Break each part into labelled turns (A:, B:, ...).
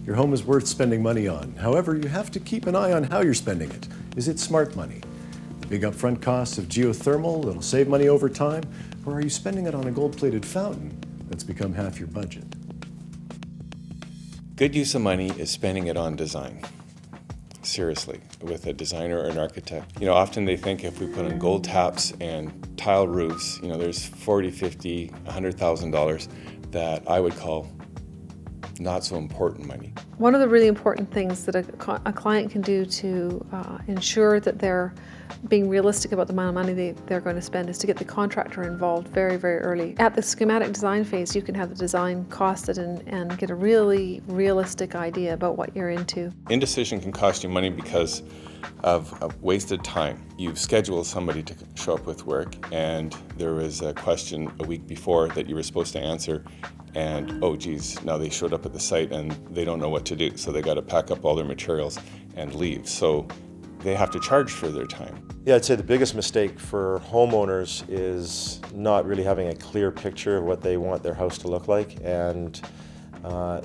A: Your home is worth spending money on. However, you have to keep an eye on how you're spending it. Is it smart money? The big upfront costs of geothermal that'll save money over time? Or are you spending it on a gold-plated fountain that's become half your budget?
B: Good use of money is spending it on design. Seriously, with a designer or an architect. Often they think if we put in gold taps and tile roofs, there's $40, $50, $100,000 that I would call not so important money.
C: One of the really important things that a client can do to ensure that they're being realistic about the amount of money they're going to spend is to get the contractor involved very, very early. At the schematic design phase, you can have the design costed and get a really realistic idea about what you're into.
B: Indecision can cost you money because of wasted time. You've scheduled somebody to show up with work, and there was a question a week before that you were supposed to answer, and oh geez, now they showed up at the site and they don't know what to do, so they got to pack up all their materials and leave. So they have to charge for their time.
D: Yeah, I'd say the biggest mistake for homeowners is not really having a clear picture of what they want their house to look like, and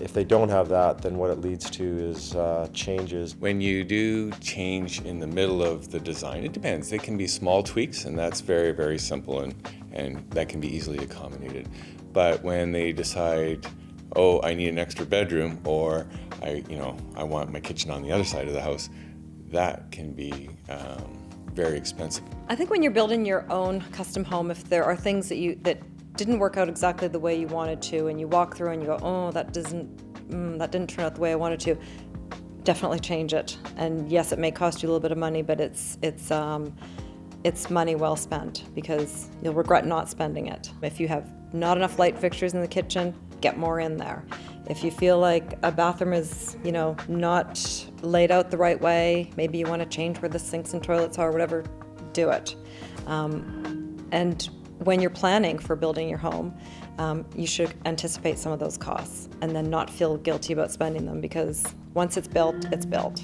D: if they don't have that, then what it leads to is changes.
B: When you do change in the middle of the design, it depends. They can be small tweaks, and that's very, very simple, and that can be easily accommodated. But when they decide, oh, I need an extra bedroom, or I want my kitchen on the other side of the house, that can be very expensive.
E: I think when you're building your own custom home, if there are things that didn't work out exactly the way you wanted to, and you walk through and you go, oh, that didn't turn out the way I wanted to, definitely change it. And yes, it may cost you a little bit of money, but it's money well spent, because you'll regret not spending it. If you have not enough light fixtures in the kitchen, get more in there. If you feel like a bathroom is, not laid out the right way, maybe you want to change where the sinks and toilets are, whatever, do it. And when you're planning for building your home, you should anticipate some of those costs and then not feel guilty about spending them, because once it's built, it's built.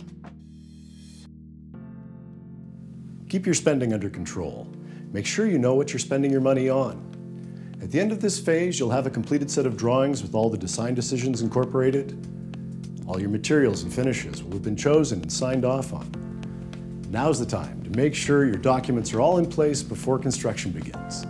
A: Keep your spending under control. Make sure you know what you're spending your money on. At the end of this phase, you'll have a completed set of drawings with all the design decisions incorporated. All your materials and finishes will have been chosen and signed off on. Now's the time to make sure your documents are all in place before construction begins.